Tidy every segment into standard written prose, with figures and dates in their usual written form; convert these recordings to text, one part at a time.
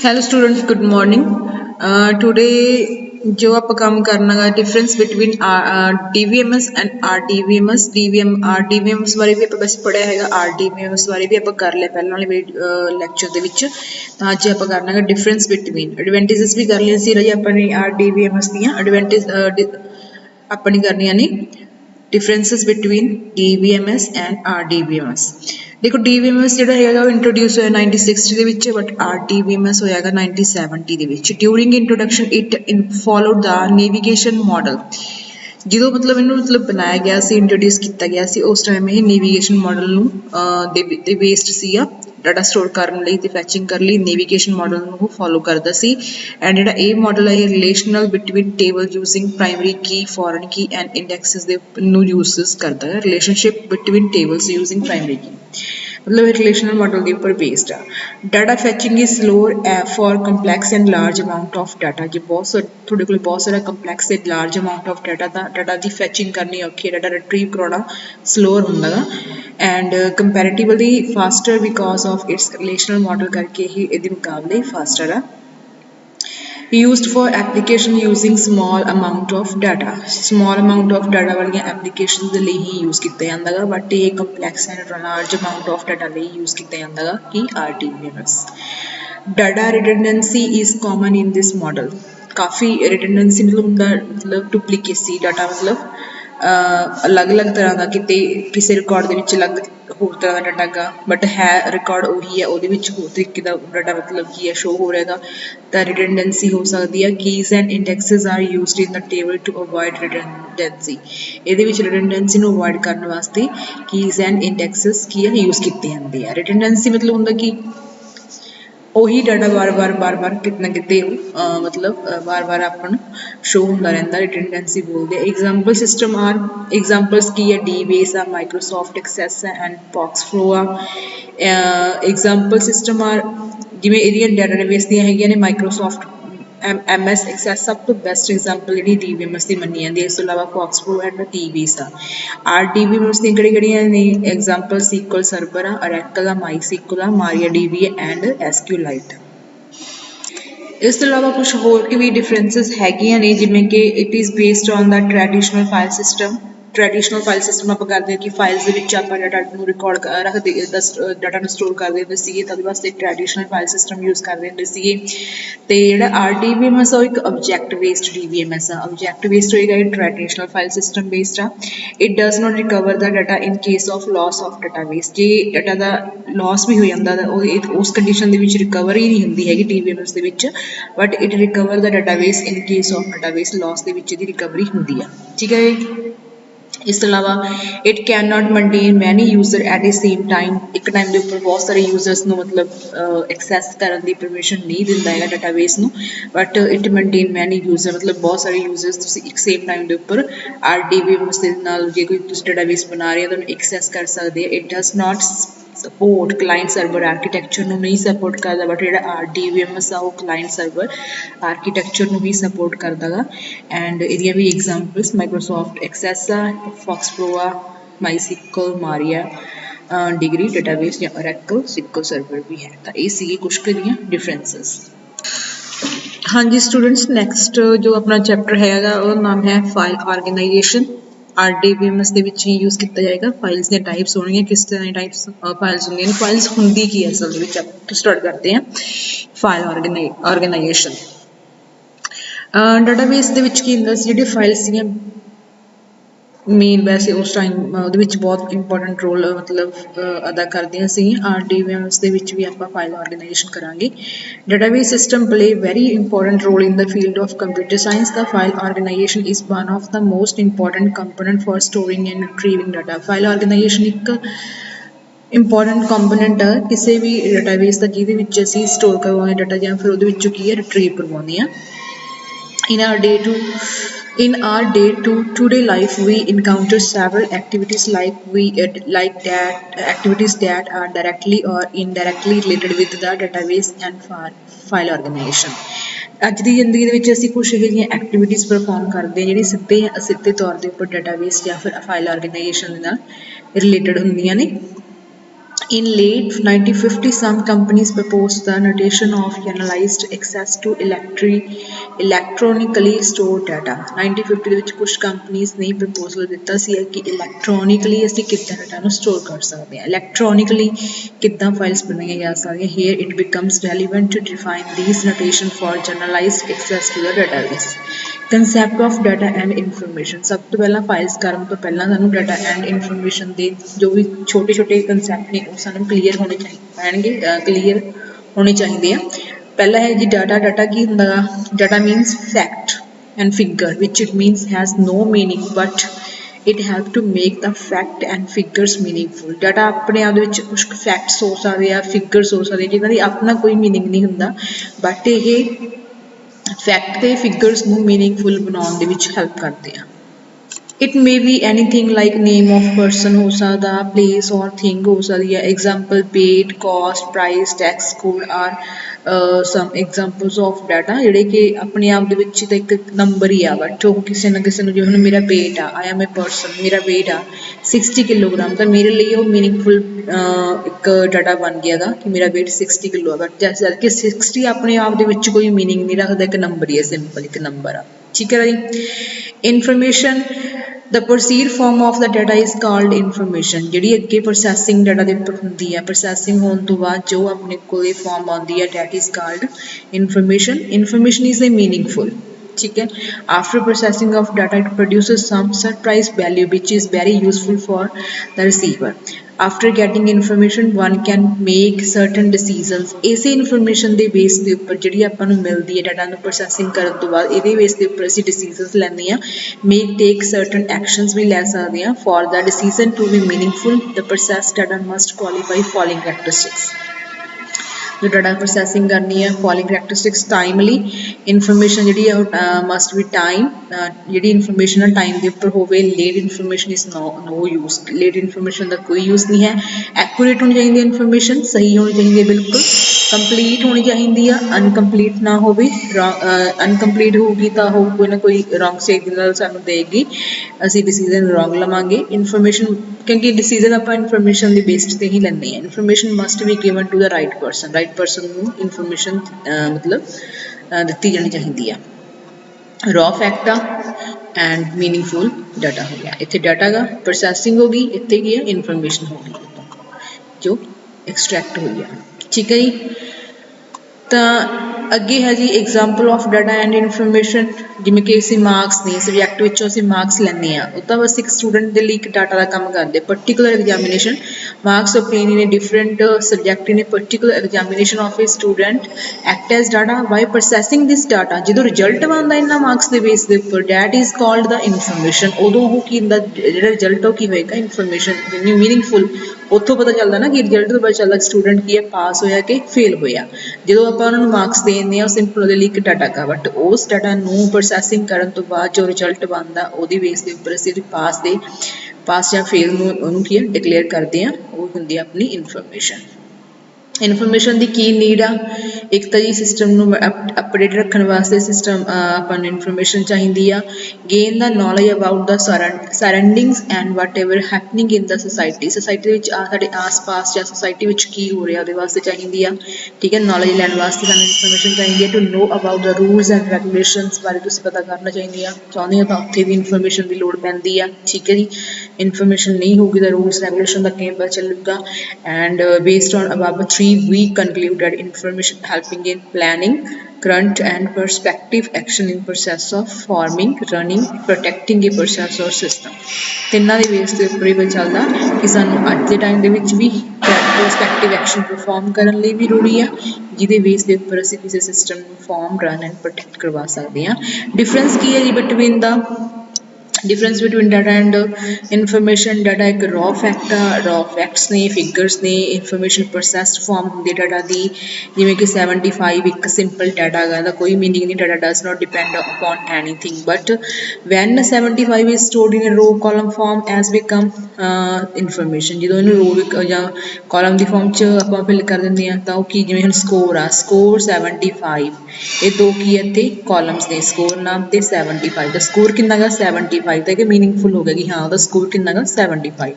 Hello students, good morning. Today जो आप काम करना है difference between DVMS and RDVMS। RDVMS बारे भी आप बस पढ़िया है, RDVMS बारे भी आप कर लिया पहले वाले लैक्चर दे विच। तो अज आप करना है डिफरेंस बिटवीन एडवांटेजेस भी कर लिया सी रही अपनी RDVMS दियां एडवांटेज अपनी करनियां ने differences between DVMS and RDVMS। देखो DVMS ਜਿਹੜਾ ਹੈਗਾ ਉਹ ਇੰਟਰੋਡਿਊਸ ਹੋਇਆ 1960 ਦੇ ਵਿੱਚ, ਬਟ RDVMS ਹੋਇਆਗਾ 1970 ਦੇ ਵਿੱਚ। During introduction it followed the navigation model. ਜਦੋਂ ਇਹਨੂੰ ਬਣਾਇਆ ਗਿਆ ਸੀ, ਇੰਟਰੋਡਿਊਸ ਕੀਤਾ ਗਿਆ ਸੀ, ਉਸ ਟਾਈਮ ਇਹ ਨੈਵੀਗੇਸ਼ਨ ਮਾਡਲ ਨੂੰ ਦੇ ਬੇਸਡ ਸੀਗਾ। डाटा स्टोर करने लई ते फैचिंग कर लई नेविगेशन मॉडल ਨੂੰ फॉलो करता सी। एंड ਜਿਹੜਾ ਇਹ मॉडल है relational between table using primary key foreign key and indexes ਦੇ ਨੂੰ यूज करता है। Relationship between tables using primary key relational model के ऊपर बेस्ड आ। Data fetching is slower for complex and large amount of data. जो थोड़े को बहुत सारा complex and large amount of data की फैचिंग करनी औखी है, डाटा रिट्रीव कराना स्लोअर होंदा and comparatively faster because of its relational model करके ही ये मुकाबले फास्टर आ। used for application using small amount of data। small amount of data वाली applications ਦੇ ਲਈ ही use ਕੀਤਾ ਜਾਂਦਾ ਗਾ, but ये complex and large amount of data ਲਈ use ਕੀਤਾ ਜਾਂਦਾ ਗਾ कि RDVMS। data redundancy is common in this model। काफ़ी redundancy मतलब duplicacy डाटा अलग अलग तरह का किते किसी रिकॉर्ड ਦੇ ਵਿੱਚ अलग होर तरह का डाटा गा, बट है रिकॉर्ड उही है, ਉਹਦੇ ਵਿੱਚ ਹੋਰ तरीके का डाटा की है शो हो रहेगा। तो रिडंडेंसी हो सकती है। Keys and indexes are used in the table to avoid redundancy. ਇਹਦੇ ਵਿੱਚ रिडंडेंसी ਨੂੰ अवॉइड करने वास्ते कीज एंड इंडेक्सेस की है यूज किए जाते हैं। रिडंडेंसी मतलब होंगे कि ਉਹੀ डाटा बार बार कितना किते बार बार अपन शो होंदा रहंदा। रिडंडेंसी बोलते हैं। एग्जाम्पल सिस्टम आर एग्जाम्पल्स की है DBase आ, माइक्रोसॉफ्ट एक्सेस एंड बॉक्सफ्लो आ। एग्जाम्पल सिस्टम आर जिवें एरिया डेटाबेस दी हैगियां ने माइक्रोसॉफ्ट MS एक्सेस सब तो बेस्ट एग्जाम्पल जी DVMS की मनी जाती है। इस अलावा बॉक्सफ्लो एंड DBase आ। RDVMS दी किहड़ियां ने एग्जाम्पल SQL सर्वर आ, Oracle आ, MySQL आ, MariaDB एंड SQLite। इस तो अलावा कुछ होर भी डिफरेंसिस हैगियां ने, जिवें कि it is based on the traditional file system. Traditional file system आप करते हैं कि फाइल्स आप डाटा रिकॉर्ड रखते डाटा स्टोर करते होंगे सी, तो वास्ते ट्रैडिशनल फाइल सिस्टम यूज़ करते होंगे सी। तो जो RDVMS एक ऑब्जैक्ट बेस्ड DVMS आ। ऑब्जैक्ट बेस्ड होएगा, ट्रैडिशनल फाइल सिस्टम बेस्ड आ। It does not recover the data in case of loss of database. जे डाटा का लॉस भी हो जाता उस कंडीशन के रिकवर ही नहीं होंगी हैगी DVMS के, but it recover the database in case of database loss के रिकवरी होंगी है। ठीक है। इस तो अलावा it can not maintain many user eight A same time. एक टाइम के उपर बहुत सारे यूजर्स को एक्सैस करने की परमिशन नहीं दिंदा है डाटाबेस नूं, but it maintain many user बहुत सारे यूजर्स एक सेम टाइम के उपर RDVMS के नाल जे कोई डाटाबेस बना रहे हैं तो एक्सैस कर सकते हैं। It does not support client server architecture नूं नहीं सपोर्ट करता, बट जो RDVMS आ वो क्लाइंट सर्वर आर्कीटैक्चर नूं भी सपोर्ट करता गा। एंड एरिया भी एग्जाम्पल्स माइक्रोसॉफ्ट एक्सेस आ, बॉक्सफ्लो आ, MySQL, MariaDB डेटाबेस या Oracle SQL सर्वर भी है। तो ये सी कुछ डिफरेंसिस। हाँ जी स्टूडेंट्स, नैक्सट जो अपना चैप्टर है वो नाम है फाइल ऑर्गेनाइजेशन। RDVMS के विच ही यूज़ किया जाएगा। फाइल्स ने टाइप्स होंगे, किस तरह टाइप्स फाइल्स होंगे, फाइल्स होंगी की असल में। आप स्टार्ट करते हैं फाइल ऑर्गेनाइजेशन। डाटाबेस के विच की हुंदा सी, जिहड़ी फाइल्स सी मेन वैसे उस टाइम बहुत इंपॉर्टेंट रोल अदा करदियां सी। RDVMS के विच भी आपां फाइल ऑर्गेनाइजेशन करांगे। Database system play very important role in the field of computer science. The file organization is one of the most important component for storing and retrieving data. File organization एक important component है किसी भी database का जिहदे विच असीं store करवाउने data या फिर उहदे विचों की है रिट्रीव करवाउने आ। In our day-to-day life, we encounter several activities activities that are directly or indirectly related with the database and file organization। अज की जिंदगी के असीं कुछ ये एक्टिविटीज़ परफॉर्म करते हैं जिहड़ी सीधे तौर के उपर डाटाबेस या फिर फाइल ऑर्गेनाइजेशन के नाल रिलेटेड होंदियां ने। In late 1950, some companies proposed the notation of generalized access to electronically stored data. 1950 ਦੇ ਵਿੱਚ ਕੁਝ ਕੰਪਨੀਆਂ ਨੇ ਪ੍ਰਪੋਜ਼ਲ ਦਿੱਤਾ ਸੀ ਕਿ ਇਲੈਕਟ੍ਰੋਨਿਕਲੀ ਅਸੀਂ ਕਿੱਦਾਂ ਡਾਟਾ ਨੂੰ ਸਟੋਰ ਕਰ ਸਕਦੇ ਹਾਂ, ਇਲੈਕਟ੍ਰੋਨਿਕਲੀ ਕਿੱਦਾਂ ਫਾਈਲਸ ਬਣਾਈਆਂ ਜਾ ਸਕਦੀਆਂ। Here it becomes relevant to define these notation for generalized access to the database. Concept of data and information, ਸਭ ਤੋਂ ਪਹਿਲਾਂ ਫਾਈਲਸ ਕਰਨ ਤੋਂ ਪਹਿਲਾਂ ਸਾਨੂੰ ਡਾਟਾ ਐਂਡ ਇਨਫੋਰਮੇਸ਼ਨ ਦੇ ਜੋ ਵੀ ਛੋਟੇ ਛੋਟੇ ਕੰਸੈਪਟ ਨੇ ਉਹ ਸਾਨੂੰ ਕਲੀਅਰ ਹੋਣੇ ਪੈਣਗੇ, ਕਲੀਅਰ ਹੋਣੇ ਚਾਹੀਦੇ ਆ। ਪਹਿਲਾ ਹੈ ਜੀ ਡਾਟਾ। ਡਾਟਾ ਕੀ ਹੁੰਦਾ ਗਾ? Data means fact and figure which it means has no meaning but it help to make the fact and figures meaningful. Data ਆਪਣੇ ਆਪ ਦੇ ਵਿੱਚ ਕੁਛ ਫੈਕਟਸ ਹੋ ਸਕਦੇ ਆ, ਫਿਗਰਸ ਹੋ ਸਕਦੇ ਜਿਹਨਾਂ ਦੀ ਆਪਣਾ ਕੋਈ ਮੀਨਿੰਗ ਨਹੀਂ ਹੁੰਦਾ ਬਟ ਇਹ ਫੈਕਟ ਤੇ ਫਿਗਰਸ ਨੂੰ ਮੀਨਿੰਗਫੁਲ ਬਣਾਉਣ ਦੇ ਵਿੱਚ ਹੈਲਪ ਕਰਦੇ ਆ। It may be anything like name of person ਹੋ ਸਕਦਾ, ਪਲੇਸ ਔਰ ਥਿੰਗ ਹੋ ਸਕਦੀ ਹੈ। Example date, cost, price, tax code are some examples of data ਜਿਹੜੇ ਕਿ ਆਪਣੇ ਆਪ ਦੇ ਵਿੱਚ ਤਾਂ ਇੱਕ ਨੰਬਰ ਹੀ ਆ ਬਟ ਉਹ ਕਿਸੇ ਨਾ ਕਿਸੇ ਨੂੰ, ਜਿਵੇਂ ਹੁਣ ਮੇਰਾ weight ਆ, ਆਈ ਐਮ ਏ ਪਰਸਨ, ਮੇਰਾ weight ਆ 60 ਕਿਲੋਗ੍ਰਾਮ, ਤਾਂ ਮੇਰੇ ਲਈ ਉਹ ਮੀਨਿੰਗਫੁਲ ਇੱਕ ਡਾਟਾ ਬਣ ਗਿਆ ਗਾ ਕਿ ਮੇਰਾ weight 60 ਕਿਲੋ ਆ। ਬਟ ਜਦ ਕਿ 60 ਆਪਣੇ ਆਪ ਦੇ ਵਿੱਚ ਕੋਈ ਮੀਨਿੰਗ ਨਹੀਂ ਰੱਖਦਾ, ਇੱਕ ਨੰਬਰ ਹੀ ਹੈ, ਸਿੰਪਲ ਇੱਕ ਨੰਬਰ ਆ। ਠੀਕ ਹੈ ਜੀ। Information, the perceived form of the data is called information। ਜਿਹੜੀ ਅੱਗੇ ਪ੍ਰੋਸੈਸਿੰਗ ਡਾਟਾ ਦੇ ਉੱਪਰ ਹੁੰਦੀ ਹੈ, ਪ੍ਰੋਸੈਸਿੰਗ ਹੋਣ ਤੋਂ ਬਾਅਦ ਜੋ ਆਪਣੇ ਕੋਲ ਇਹ ਫਾਰਮ ਆਉਂਦੀ ਹੈ that is called information। information is a meaningful, ठीक है। after processing of data it produces some surprise value which is very useful for the receiver। after getting information one can make certain decisions। ਇਸੇ information ਦੇ base ਦੇ ਉੱਪਰ ਜਿਹੜੀ ਆਪਾਂ ਨੂੰ ਮਿਲਦੀ ਹੈ ਡਾਟਾ ਨੂੰ ਪ੍ਰੋਸੈਸਿੰਗ ਕਰਨ ਤੋਂ ਬਾਅਦ ਇਹਦੇ ਬੇਸ ਦੇ ਉੱਪਰ ਅਸੀਂ ਡਿਸੀਜ਼ਨਸ ਲੈਂਦੇ ਹਾਂ, ਮੇਕ ਟੇਕ ਸਰਟਨ ਐਕਸ਼ਨਸ ਵੀ ਲੈ ਸਕਦੇ ਹਾਂ। For the decision to be meaningful the process data must qualify following characteristics. जो डाटा प्रोसैसिंग करनी है फॉलोइंग करैक्टरिस्टिक्स, टाइमली इनफॉर्मेशन जी मस्ट बी टाइम, जी इनफॉर्मेशन टाइम के उपर हो। Late information is no use, late information का कोई यूज नहीं है। एक्यूरेट होनी चाहिए इनफॉर्मेशन, सही होनी चाहिए बिल्कुल, कंप्लीट होनी चाहिए, अनकंप्लीट ना हो। अनकंप्लीट होगी तो हो कोई ना कोई रॉन्ग सिग्नल सानू देगी, असी डिसीजन रॉन्ग लवांगे। इनफॉर्मेशन क्योंकि डिसीजन आप इनफॉर्मेशन के बेस से ही लेंगे हैं। Information must be given to the right person, right person को इनफॉर्मेशन मतलब दी जानी चाहिए है। Raw fact and meaningful data हो गया, इतने डाटा का प्रोसैसिंग होगी, इतने की है इनफॉर्मेशन होगी जो एक्सट्रैक्ट हो गया। ठीक है जी। तो अगे है जी example of data and information, जिमें कि असीं मार्क्स ने सबजैक्ट विचों असीं मार्क्स लैंदे आ, वो तो बस एक स्टूडेंट के लिए एक डाटा का काम करते। Particular examination marks obtained in a different subject in a particular examination of a student act as data by processing this data. जो रिजल्ट बनता इन्होंने मार्क्स के बेस के उपर that is called the information. उदों वो की जो रिजल्ट हो होएगा इनफॉर्मेशन मीनिंगफुल, उत्थों पता चलता ना कि रिजल्ट तो पता चलता स्टूडेंट की है पास होया कि फेल होया। जो आप उन्होंने मार्क्स देने हैं सिंपल वो एक डाटा का, बट उस डाटा नू प्रोसैसिंग करने तो बाद जो रिजल्ट बनता वो बेस के उपर असीं पास या फेल नूं की डिकलेयर करते हैं, वो होंदी अपनी इनफॉर्मेशन। इनफॉर्मेशन की की नीड आ, एक तो जी सिस्टम अपडेट रखने वास्ते सिस्टम अपन इनफॉर्मेशन चाहिए। Gain the knowledge about the surroundings and what ever happening in the society, society साढ़े आस पास या सोसाइटी में की हो रहा वो वास्ते चाहिए। ठीक है, नॉलेज लैन वास्ते सानूं इनफॉर्मेशन चाहिए। To know about the rules and regulations बारे तुसीं पता करना चाहिए, चाहते हो तो उत्थे भी इनफॉर्मेशन की लोड़ पैंदी आ। ठीक है जी, इनफॉर्मेशन नहीं होगी तो रूल्स रेगूलेशन का किवें पता चलेगा। And based on above 3 we conclude that information helping in planning current and prospective action in process of forming, running, protecting a process or system। ਤਿੰਨਾਂ ਦੇ ਬੇਸ ਦੇ ਉੱਪਰ ਹੀ ਪਤਾ ਚੱਲਦਾ ਕਿ ਸਾਨੂੰ ਅੱਜ ਦੇ ਟਾਈਮ ਦੇ ਵਿੱਚ ਵੀ ਪ੍ਰੋਸਪੈਕਟਿਵ ਐਕਸ਼ਨ ਪਰਫਾਰਮ ਕਰਨ ਲਈ ਵੀ ਜ਼ਰੂਰੀ ਆ, ਜਿਹਦੇ ਬੇਸ ਦੇ ਉੱਪਰ ਅਸੀਂ ਕਿਸੇ ਸਿਸਟਮ ਨੂੰ ਫਾਰਮ, ਰਨ ਐਂਡ ਪ੍ਰੋਟੈਕਟ ਕਰਵਾ ਸਕਦੇ ਹਾਂ। ਡਿਫਰੈਂਸ ਕੀ ਹੈ ਜੀ between the difference between data and information. Data एक रॉ फैक्ट आ, रॉ फैक्ट्स ने, फिगर्स ने, इनफॉर्मेशन प्रोसैसड फॉर्म होंदी डाटा की, जिमें कि 75 एक सिंपल डाटा गा, कोई मीनिंग नहीं, data does not depend upon anything. But when 75 is stored in row column form as become information. जो इन रो या कॉलम की फॉर्म च आप फिल कर देंगे हैं तो कि जिमें हम स्कोर आ, स्कोर 75, ये दो की इतने कॉलम्स ने, स्कोर नाम ते 75, तो स्कोर कितना गा 75 75 तो मीनिंगफुल हो गया कि हाँ उसका स्कोर कितना गा 75।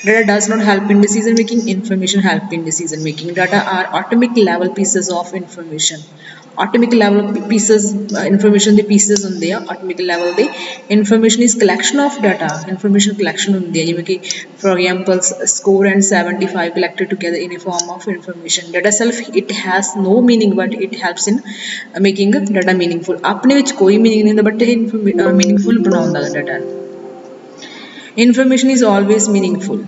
Data does not help in decision making, information help in decision making. Data are atomic level pieces of information. Atomic level pieces information के पीसेस होंगे ऑटोमिक लैवल के। Information is collection of data, information collection होंगी है जिमें कि for example score and 75 collected together in a form of information. Data self it has no meaning but it helps in making data meaningful. अपने विच कोई meaning नहीं होंदा but meaningful बनाउंदा data. Information is always meaningful,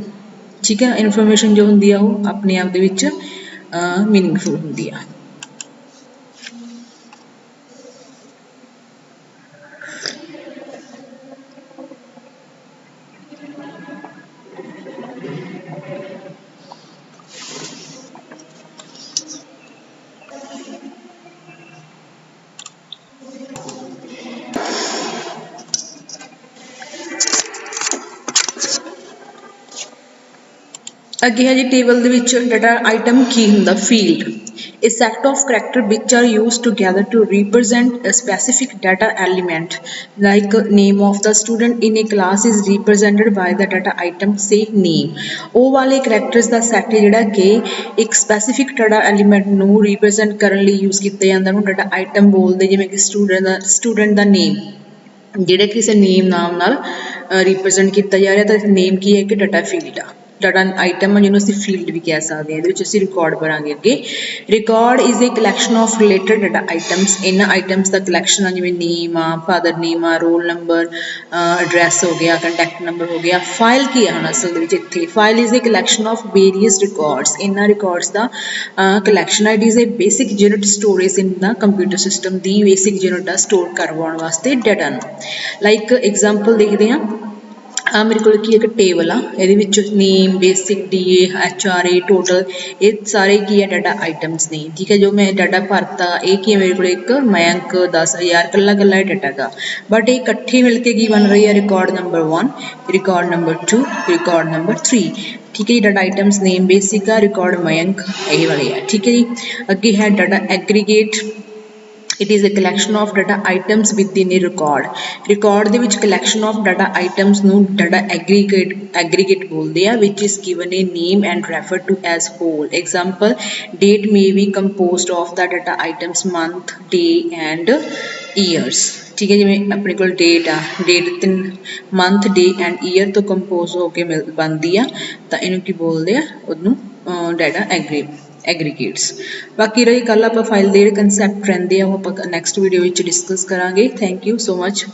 ठीक है। Information जो होंगी है वो अपने आप दे विच मीनिंगफुल होंगी है। अगे है जी टेबल दे विच डाटा आइटम की हुंदा field, a set of character which are use together to represent a specific data element like name of the student in a class is represented by the data item से name. वो वाले characters का set है जिहड़ा कि एक specific data element नूं represent करने लई यूज किया जाता है, डाटा आइटम बोलते जिवें कि स्टूडेंट दा नेम जिहड़ा किसी नेम नाम नाल रिप्रजेंट किया जा रहा, तो नेम की है कि डाटा फील्ड आ, डाटा आइटम है जिन्होंने असं फील्ड भी कह सकते हैं। ये रिकॉर्ड करांगे अगे। Record is a collection of related data items, इन्होंने आइटम्स का कलैक्शन है जिमें नेम आ, फादर नेम आ, रोल नंबर, एड्रैस हो गया, कंटैक्ट नंबर हो गया। फाइल की है हम असल इतने, file is a collection of various records, इन्होंने रिकॉर्ड्स का कलैक्शन है। It is a basic unit storage in the computer system, the basic unit store करवाने वास्ते डाटा। लाइक एग्जाम्पल देखते हैं, मेरे को की एक टेबल आ, ये name, basic, D H R A, total, ये सारे की है डाटा आइटम्स ने, ठीक है। जो मैं डाटा भरता ये की है मेरे को एक मयंक 10,000 कला कला डाटा का, बट ये इकट्ठे मिलके की बन रही है record number 1, record number 2, record number 3, ठीक है जी। डाटा आइटम्स नेम बेसिक का, रिकॉर्ड मयंक यही वाले है, ठीक है जी। अगे है data aggregate, it is a collection of data items within a record, record ਦੇ ਵਿੱਚ collection of data items ਨੂੰ data aggregate ਬੋਲਦੇ ਆ, which is given a name and referred to as whole। example, date may be composed of the data items month, day and years, ठीक है। जिवें अपने कोल डेट आ, date month, day and year तो compose होकर बनती आ, तो इनू की बोलते हैं उन्होंने डाटा एग्रीगेट्स। बाकी रही कल आप फाइल के कंसैप्ट रेंदे आ, वो आप नैक्सट वीडियो डिस्कस करांगे। Thank you so much.